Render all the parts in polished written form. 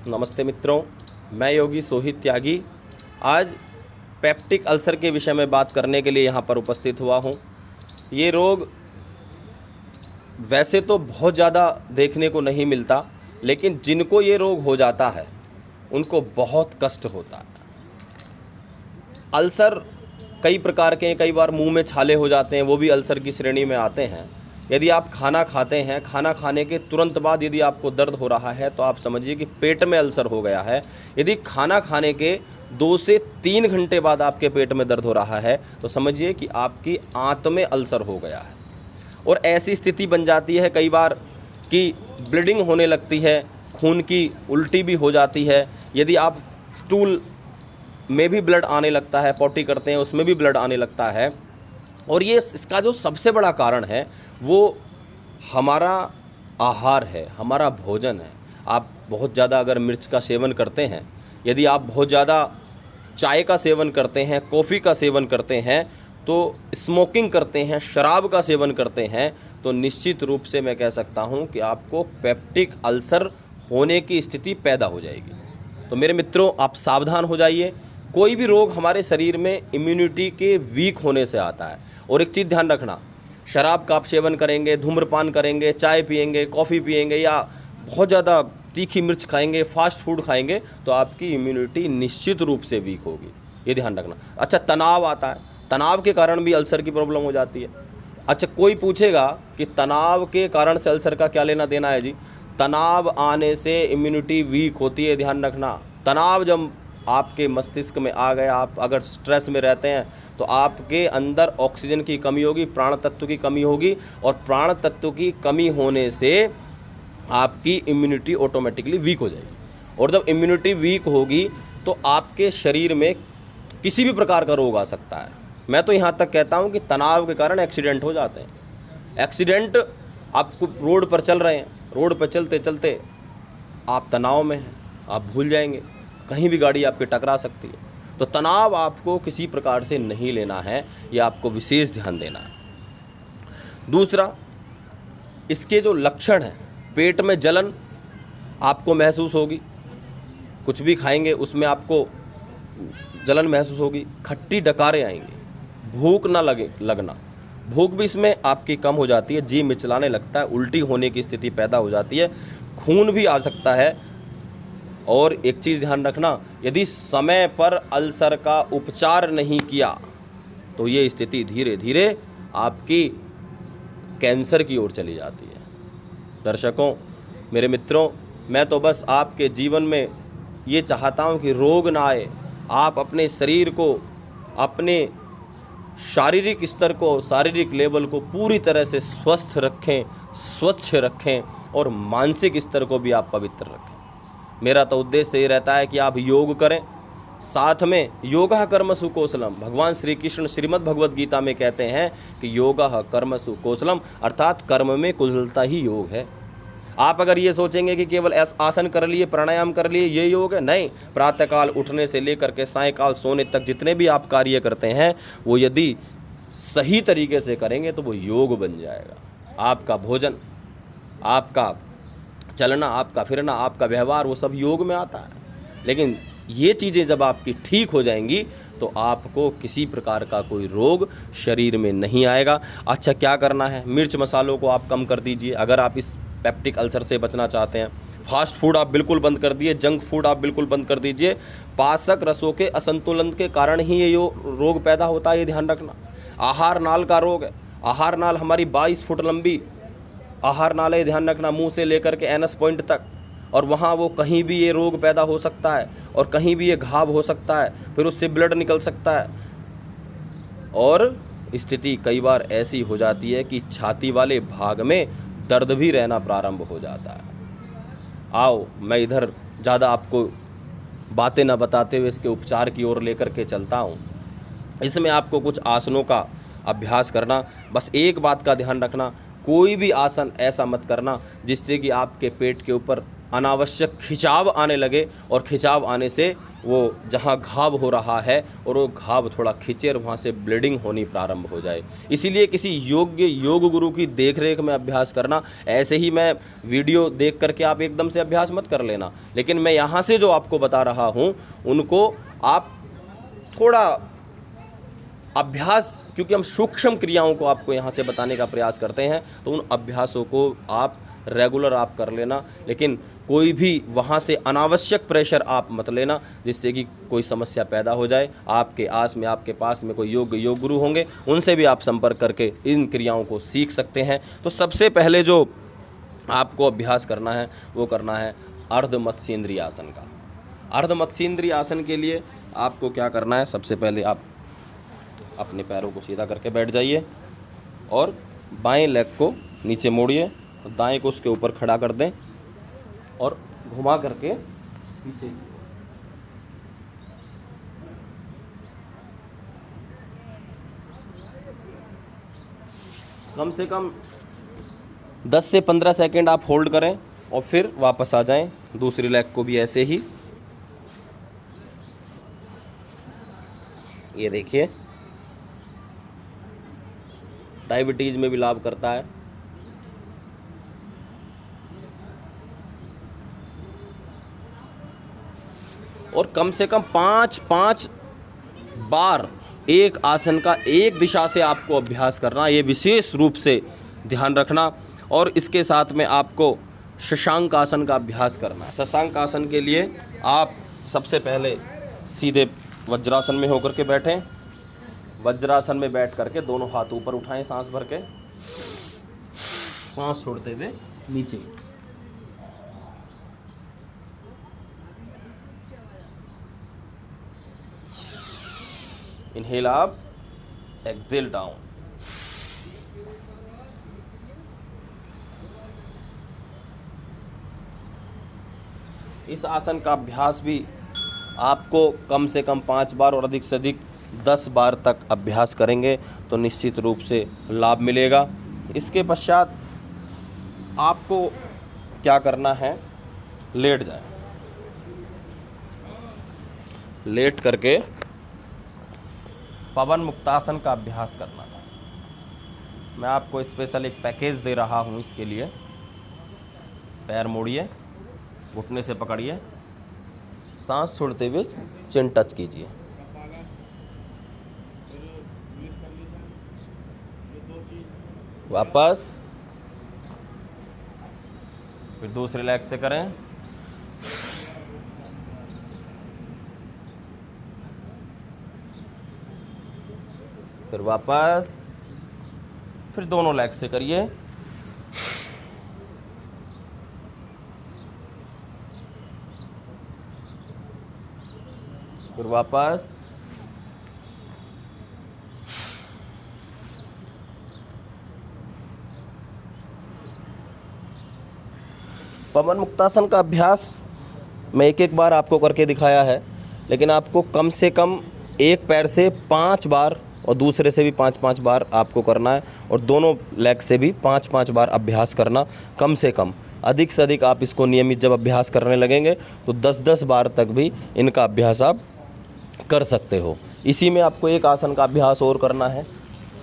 नमस्ते मित्रों, मैं योगी सोहित त्यागी आज पेप्टिक अल्सर के विषय में बात करने के लिए यहाँ पर उपस्थित हुआ हूँ। ये रोग वैसे तो बहुत ज़्यादा देखने को नहीं मिलता, लेकिन जिनको ये रोग हो जाता है उनको बहुत कष्ट होता है। अल्सर कई प्रकार के हैं, कई बार मुंह में छाले हो जाते हैं, वो भी अल्सर की श्रेणी में आते हैं। यदि आप खाना खाते हैं, खाना खाने के तुरंत बाद यदि आपको दर्द हो रहा है तो आप समझिए कि पेट में अल्सर हो गया है। यदि खाना खाने के 2 से 3 घंटे बाद आपके पेट में दर्द हो रहा है तो समझिए कि आपकी आंत में अल्सर हो गया है। और ऐसी स्थिति बन जाती है कई बार कि ब्लीडिंग होने लगती है, खून की उल्टी भी हो जाती है। यदि आप स्टूल में भी ब्लड आने लगता है, पॉटी करते हैं उसमें भी ब्लड आने लगता है। और ये इसका जो सबसे बड़ा कारण है वो हमारा आहार है, हमारा भोजन है। आप बहुत ज़्यादा अगर मिर्च का सेवन करते हैं, यदि आप बहुत ज़्यादा चाय का सेवन करते हैं, कॉफ़ी का सेवन करते हैं, तो स्मोकिंग करते हैं, शराब का सेवन करते हैं, तो निश्चित रूप से मैं कह सकता हूं कि आपको पेप्टिक अल्सर होने की स्थिति पैदा हो जाएगी। तो मेरे मित्रों, आप सावधान हो जाइए। कोई भी रोग हमारे शरीर में इम्यूनिटी के वीक होने से आता है। और एक चीज़ ध्यान रखना, शराब का आप सेवन करेंगे, धूम्रपान करेंगे, चाय पिएंगे, कॉफ़ी पिएंगे या बहुत ज़्यादा तीखी मिर्च खाएंगे, फास्ट फूड खाएंगे, तो आपकी इम्यूनिटी निश्चित रूप से वीक होगी, ये ध्यान रखना। अच्छा, तनाव आता है, तनाव के कारण भी अल्सर की प्रॉब्लम हो जाती है। अच्छा, कोई पूछेगा कि तनाव के कारण से अल्सर का क्या लेना देना है जी। तनाव आने से इम्यूनिटी वीक होती है, ध्यान रखना। तनाव जब आपके मस्तिष्क में आ गया, आप अगर स्ट्रेस में रहते हैं तो आपके अंदर ऑक्सीजन की कमी होगी, प्राण तत्व की कमी होगी, और प्राण तत्व की कमी होने से आपकी इम्यूनिटी ऑटोमेटिकली वीक हो जाएगी। और जब इम्यूनिटी वीक होगी तो आपके शरीर में किसी भी प्रकार का रोग आ सकता है। मैं तो यहाँ तक कहता हूँ कि तनाव के कारण एक्सीडेंट हो जाते हैं। एक्सीडेंट, आप रोड पर चल रहे हैं, रोड पर चलते चलते आप तनाव में हैं, आप भूल जाएंगे, कहीं भी गाड़ी आपके टकरा सकती है। तो तनाव आपको किसी प्रकार से नहीं लेना है, यह आपको विशेष ध्यान देना है। दूसरा, इसके जो लक्षण हैं, पेट में जलन आपको महसूस होगी, कुछ भी खाएंगे उसमें आपको जलन महसूस होगी, खट्टी डकारें आएंगी, भूख ना लगना, भूख भी इसमें आपकी कम हो जाती है, जी मिचलाने लगता है, उल्टी होने की स्थिति पैदा हो जाती है, खून भी आ सकता है। और एक चीज़ ध्यान रखना, यदि समय पर अल्सर का उपचार नहीं किया तो ये स्थिति धीरे धीरे आपकी कैंसर की ओर चली जाती है। दर्शकों, मेरे मित्रों, मैं तो बस आपके जीवन में ये चाहता हूँ कि रोग ना आए। आप अपने शरीर को, अपने शारीरिक स्तर को, शारीरिक लेवल को पूरी तरह से स्वस्थ रखें, स्वच्छ रखें, और मानसिक स्तर को भी आप पवित्र रखें। मेरा तो उद्देश्य ये रहता है कि आप योग करें, साथ में योगा कर्मसु कौशलम। भगवान श्री कृष्ण श्रीमद् भगवद गीता में कहते हैं कि योगा कर्मसु कौशलम, अर्थात कर्म में कुशलता ही योग है। आप अगर ये सोचेंगे कि केवल आसन कर लिए, प्राणायाम कर लिए, ये योग है, नहीं। प्रातःकाल उठने से लेकर के सायंकाल सोने तक जितने भी आप कार्य करते हैं वो यदि सही तरीके से करेंगे तो वो योग बन जाएगा। आपका भोजन, आपका चलना, आपका फिरना, आपका व्यवहार, वो सब योग में आता है। लेकिन ये चीज़ें जब आपकी ठीक हो जाएंगी तो आपको किसी प्रकार का कोई रोग शरीर में नहीं आएगा। अच्छा, क्या करना है? मिर्च मसालों को आप कम कर दीजिए अगर आप इस पेप्टिक अल्सर से बचना चाहते हैं। फास्ट फूड आप बिल्कुल बंद कर दिए, जंक फूड आप बिल्कुल बंद कर दीजिए। पाचक रसों के असंतुलन के कारण ही ये रोग पैदा होता है, ये ध्यान रखना। आहार नाल का रोग है। आहार नाल हमारी 22 फुट लंबी आहार नाल है, ध्यान रखना, मुंह से लेकर के एनस पॉइंट तक। और वहाँ वो कहीं भी ये रोग पैदा हो सकता है और कहीं भी ये घाव हो सकता है, फिर उससे ब्लड निकल सकता है। और स्थिति कई बार ऐसी हो जाती है कि छाती वाले भाग में दर्द भी रहना प्रारंभ हो जाता है। आओ, मैं इधर ज़्यादा आपको बातें न बताते हुए इसके उपचार की ओर लेकर के चलता हूँ। इसमें आपको कुछ आसनों का अभ्यास करना। बस एक बात का ध्यान रखना, कोई भी आसन ऐसा मत करना जिससे कि आपके पेट के ऊपर अनावश्यक खिंचाव आने लगे और खिंचाव आने से वो जहाँ घाव हो रहा है और वो घाव थोड़ा खिंचे और वहाँ से ब्लीडिंग होनी प्रारंभ हो जाए। इसीलिए किसी योग्य योग गुरु की देखरेख में अभ्यास करना। ऐसे ही मैं वीडियो देख करके आप एकदम से अभ्यास मत कर लेना, लेकिन मैं यहाँ से जो आपको बता रहा हूँ उनको आप थोड़ा अभ्यास, क्योंकि हम सूक्ष्म क्रियाओं को आपको यहाँ से बताने का प्रयास करते हैं, तो उन अभ्यासों को आप रेगुलर आप कर लेना। लेकिन कोई भी वहाँ से अनावश्यक प्रेशर आप मत लेना जिससे कि कोई समस्या पैदा हो जाए। आपके आपके पास में कोई योग गुरु होंगे, उनसे भी आप संपर्क करके इन क्रियाओं को सीख सकते हैं। तो सबसे पहले जो आपको अभ्यास करना है वो करना है अर्ध मत्स्येंद्रिय आसन का। अर्ध मत्स्येंद्रिय आसन के लिए आपको क्या करना है, सबसे पहले आप अपने पैरों को सीधा करके बैठ जाइए और बाएं लेग को नीचे मोड़िए, दाएं को उसके ऊपर खड़ा कर दें और घुमा करके पीछे कम से कम 10 से 15 सेकंड आप होल्ड करें और फिर वापस आ जाएं। दूसरी लेग को भी ऐसे ही, ये देखिए, डायबिटीज में भी लाभ करता है। और कम से कम 5 बार एक आसन का एक दिशा से आपको अभ्यास करना, ये विशेष रूप से ध्यान रखना। और इसके साथ में आपको शशांक आसन का अभ्यास करना। शशांक आसन के लिए आप सबसे पहले सीधे वज्रासन में होकर के बैठें। वज्रासन में बैठ करके दोनों हाथ ऊपर उठाएं, सांस भर के, सांस छोड़ते हुए नीचे। Inhale up, exhale down. इस आसन का अभ्यास भी आपको कम से कम 5 बार और अधिक से अधिक 10 बार तक अभ्यास करेंगे तो निश्चित रूप से लाभ मिलेगा। इसके पश्चात आपको क्या करना है, लेट जाए। लेट करके पवन मुक्तासन का अभ्यास करना। मैं आपको स्पेशल एक पैकेज दे रहा हूँ इसके लिए। पैर मोड़िए, घुटने से पकड़िए, सांस छोड़ते हुए चिन टच कीजिए। वापस, फिर दूसरे लेग से करें। फिर वापस, फिर दोनों लेग से करिए। फिर वापस, पवन मुक्तासन का अभ्यास मैं एक बार आपको करके दिखाया है, लेकिन आपको कम से कम एक पैर से 5 बार और दूसरे से भी 5-5 बार आपको करना है, और दोनों लेग से भी 5-5 बार अभ्यास करना कम से कम। अधिक से अधिक आप इसको नियमित जब अभ्यास करने लगेंगे तो 10-10 बार तक भी इनका अभ्यास आप कर सकते हो। इसी में आपको एक आसन का अभ्यास और करना है,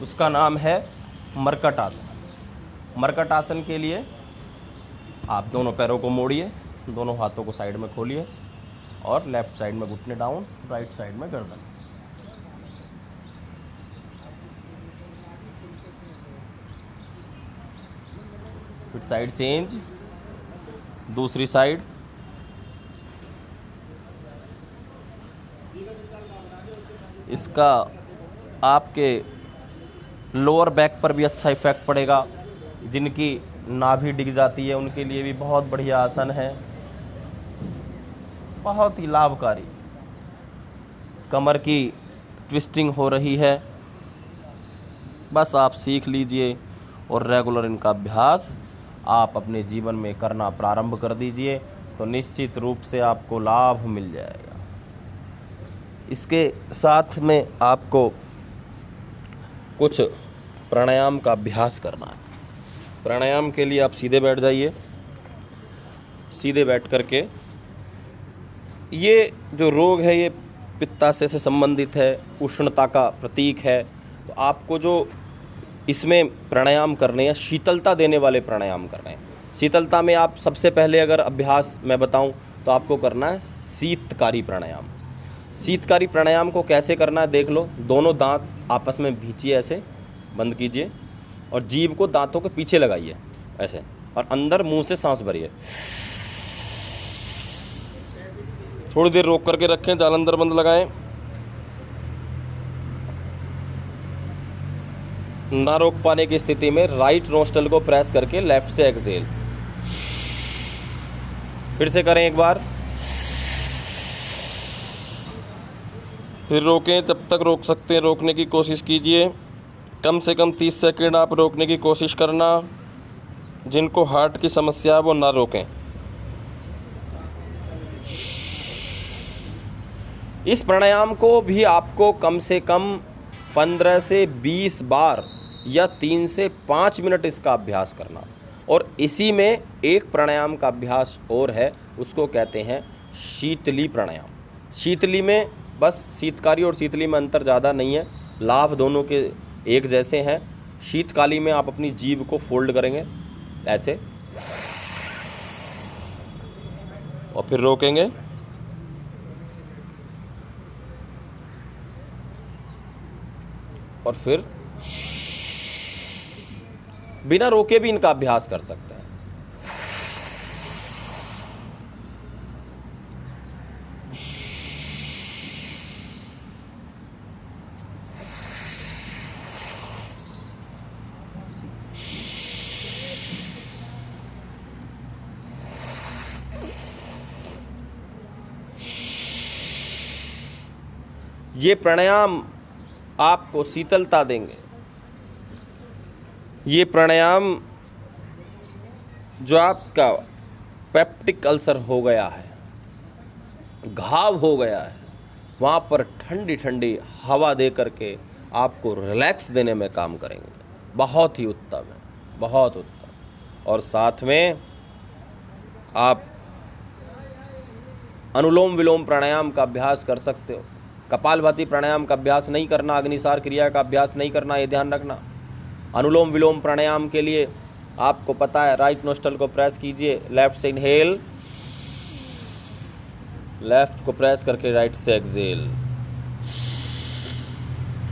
उसका नाम है मरकट आसन। मरकट आसन के लिए आप दोनों पैरों को मोड़िए, दोनों हाथों को साइड में खोलिए और लेफ्ट साइड में घुटने डाउन, राइट साइड में गर्दन। फिर साइड चेंज, दूसरी साइड। इसका आपके लोअर बैक पर भी अच्छा इफेक्ट पड़ेगा। जिनकी नाभि डिग जाती है उनके लिए भी बहुत बढ़िया आसन है, बहुत ही लाभकारी। कमर की ट्विस्टिंग हो रही है, बस आप सीख लीजिए और रेगुलर इनका अभ्यास आप अपने जीवन में करना प्रारंभ कर दीजिए तो निश्चित रूप से आपको लाभ मिल जाएगा। इसके साथ में आपको कुछ प्राणायाम का अभ्यास करना है। प्राणायाम के लिए आप सीधे बैठ जाइए, सीधे बैठ करके। ये जो रोग है ये पित्ताशय से संबंधित है, उष्णता का प्रतीक है। तो आपको जो इसमें प्राणायाम करने हैं, शीतलता देने वाले प्राणायाम करने हैं। शीतलता में आप सबसे पहले अगर अभ्यास मैं बताऊं तो आपको करना है शीतकारी प्राणायाम। शीतकारी प्राणायाम को कैसे करना है देख लो। दोनों दांत आपस में भींचिए, ऐसे बंद कीजिए और जीभ को दांतों के पीछे लगाइए ऐसे, और अंदर मुंह से सांस भरिए। थोड़ी देर रोक करके रखें, जालंधर बंद लगाएं। ना रोक पाने की स्थिति में राइट नोस्ट्रल को प्रेस करके लेफ्ट से एक्सहेल। फिर से करें एक बार, फिर रोकें। जब तक रोक सकते हैं रोकने की कोशिश कीजिए। कम से कम 30 सेकंड आप रोकने की कोशिश करना। जिनको हार्ट की समस्या है वो ना रोकें। इस प्राणायाम को भी आपको कम से कम 15 से 20 बार या 3 से 5 मिनट इसका अभ्यास करना। और इसी में एक प्राणायाम का अभ्यास और है, उसको कहते हैं शीतली प्राणायाम। शीतली में बस शीतकारी और शीतली में अंतर ज़्यादा नहीं है, लाभ दोनों के एक जैसे हैं। शीतकाली में आप अपनी जीभ को फोल्ड करेंगे ऐसे और फिर रोकेंगे, और फिर बिना रोके भी इनका अभ्यास कर सकते हैं। ये प्राणायाम आपको शीतलता देंगे। ये प्राणायाम जो आपका पेप्टिक अल्सर हो गया है, घाव हो गया है, वहाँ पर ठंडी ठंडी हवा दे करके आपको रिलैक्स देने में काम करेंगे। बहुत ही उत्तम है, बहुत उत्तम। और साथ में आप अनुलोम विलोम प्राणायाम का अभ्यास कर सकते हो। कपालभाति प्राणायाम का अभ्यास नहीं करना, अग्निसार क्रिया का अभ्यास नहीं करना, ये ध्यान रखना। अनुलोम विलोम प्राणायाम के लिए आपको पता है, राइट नोस्ट्रल को प्रेस कीजिए, लेफ्ट से इनहेल, लेफ्ट को प्रेस करके राइट से एक्सहेल,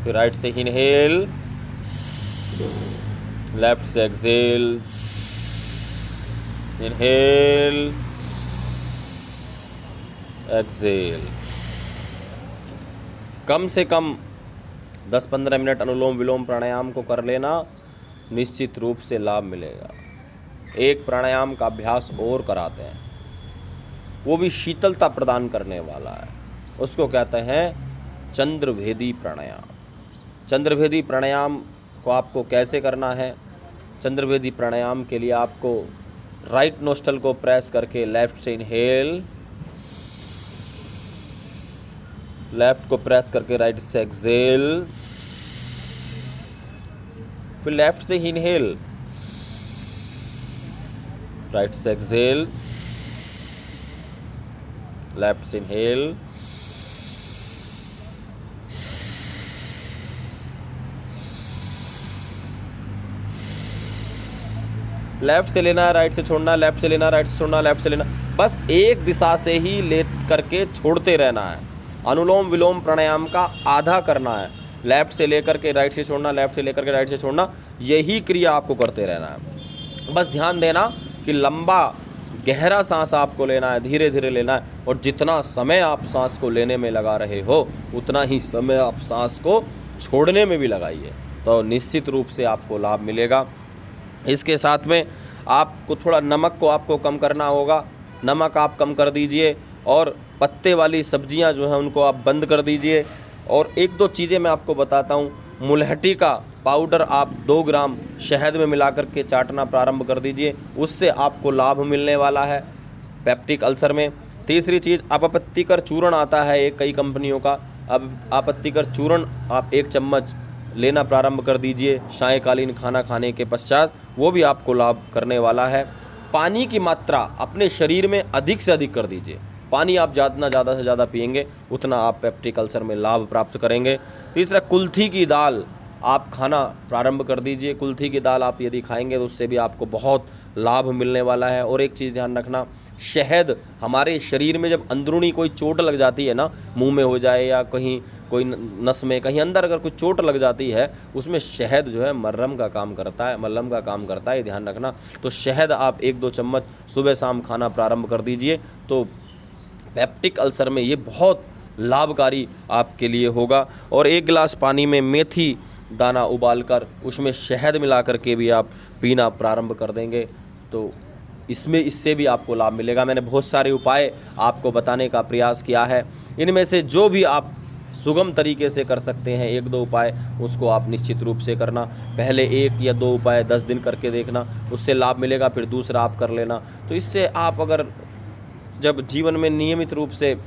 फिर राइट से इनहेल, लेफ्ट से एक्सहेल, इनहेल, एक्सहेल। कम से कम 10-15 मिनट अनुलोम विलोम प्राणायाम को कर लेना, निश्चित रूप से लाभ मिलेगा। एक प्राणायाम का अभ्यास और कराते हैं, वो भी शीतलता प्रदान करने वाला है। उसको कहते हैं चंद्रभेदी प्राणायाम। चंद्रभेदी प्राणायाम को आपको कैसे करना है? चंद्रभेदी प्राणायाम के लिए आपको राइट नोस्ट्रल को प्रेस करके लेफ्ट से इनहेल, लेफ्ट को प्रेस करके राइट से एक्सहेल, फिर लेफ्ट से इनहेल, राइट से एक्सहेल, लेफ्ट से इनहेल, लेफ्ट से लेना, राइट से छोड़ना, लेफ्ट से लेना, राइट से छोड़ना, लेफ्ट से लेना। बस एक दिशा से ही ले करके छोड़ते रहना है। अनुलोम विलोम प्राणायाम का आधा करना है, लेफ्ट से लेकर के राइट से छोड़ना, लेफ्ट से लेकर के राइट से छोड़ना, यही क्रिया आपको करते रहना है। बस ध्यान देना कि लंबा गहरा सांस आपको लेना है, धीरे धीरे लेना है, और जितना समय आप सांस को लेने में लगा रहे हो उतना ही समय आप सांस को छोड़ने में भी लगाइए, तो निश्चित रूप से आपको लाभ मिलेगा। इसके साथ में आपको थोड़ा नमक को आपको कम करना होगा, नमक आप कम कर दीजिए, और पत्ते वाली सब्जियां जो हैं उनको आप बंद कर दीजिए। और एक दो चीज़ें मैं आपको बताता हूं। मुलहटी का पाउडर आप 2 ग्राम शहद में मिला करके चाटना प्रारंभ कर दीजिए, उससे आपको लाभ मिलने वाला है पेप्टिक अल्सर में। तीसरी चीज़, अपपत्तिकर चूर्ण आता है एक कई कंपनियों का, अब अपपत्तिकर चूर्ण आप 1 चम्मच लेना प्रारंभ कर दीजिए सायंकालीन खाना खाने के पश्चात, वो भी आपको लाभ करने वाला है। पानी की मात्रा अपने शरीर में अधिक से अधिक कर दीजिए। पानी आप जितना ज़्यादा से ज़्यादा पिएंगे उतना आप पेप्टिक अल्सर में लाभ प्राप्त करेंगे। तीसरा, कुल्थी की दाल आप खाना प्रारंभ कर दीजिए। कुल्थी की दाल आप यदि खाएंगे तो उससे भी आपको बहुत लाभ मिलने वाला है। और एक चीज़ ध्यान रखना, शहद हमारे शरीर में जब अंदरूनी कोई चोट लग जाती है ना, मुंह में हो जाए या कहीं कोई नस में कहीं अंदर अगर कुछ चोट लग जाती है, उसमें शहद जो है मलहम का काम करता है, ध्यान रखना। तो शहद आप 1-2 चम्मच सुबह शाम खाना प्रारंभ कर दीजिए तो पेप्टिक अल्सर में ये बहुत लाभकारी आपके लिए होगा। और 1 गिलास पानी में मेथी दाना उबालकर उसमें शहद मिलाकर के भी आप पीना प्रारंभ कर देंगे तो इससे भी आपको लाभ मिलेगा। मैंने बहुत सारे उपाय आपको बताने का प्रयास किया है, इनमें से जो भी आप सुगम तरीके से कर सकते हैं 1-2 उपाय, उसको आप निश्चित रूप से करना। पहले 1 या 2 उपाय 10 दिन करके देखना, उससे लाभ मिलेगा, फिर दूसरा आप कर लेना। तो इससे आप अगर जब जीवन में नियमित रूप से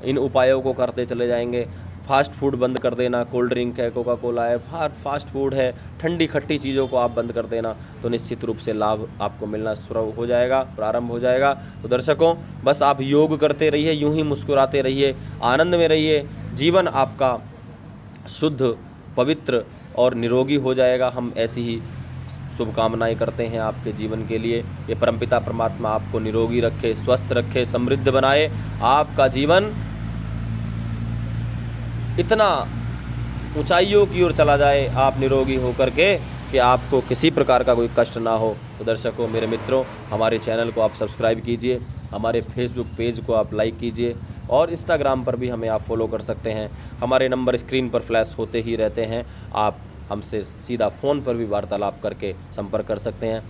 इन उपायों को करते चले जाएंगे, फास्ट फूड बंद कर देना, कोल्ड ड्रिंक है, कोका कोला है, फास्ट फूड है, ठंडी खट्टी चीज़ों को आप बंद कर देना, तो निश्चित रूप से लाभ आपको मिलना शुरू हो जाएगा, प्रारंभ हो जाएगा। तो दर्शकों, बस आप योग करते रहिए, यूं ही मुस्कुराते रहिए, आनंद में रहिए, जीवन आपका शुद्ध, पवित्र और निरोगी हो जाएगा। हम ऐसी ही शुभकामनाएं करते हैं आपके जीवन के लिए। ये परमपिता परमात्मा आपको निरोगी रखे, स्वस्थ रखे, समृद्ध बनाए, आपका जीवन इतना ऊंचाइयों की ओर चला जाए आप निरोगी होकर के कि आपको किसी प्रकार का कोई कष्ट ना हो। तो दर्शकों, मेरे मित्रों, हमारे चैनल को आप सब्सक्राइब कीजिए, हमारे फेसबुक पेज को आप लाइक कीजिए और इंस्टाग्राम पर भी हमें आप फॉलो कर सकते हैं। हमारे नंबर स्क्रीन पर फ्लैश होते ही रहते हैं, आप हमसे सीधा फ़ोन पर भी वार्तालाप करके संपर्क कर सकते हैं।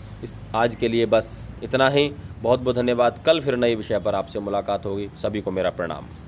आज के लिए बस इतना ही। बहुत बहुत धन्यवाद। कल फिर नए विषय पर आपसे मुलाकात होगी। सभी को मेरा प्रणाम।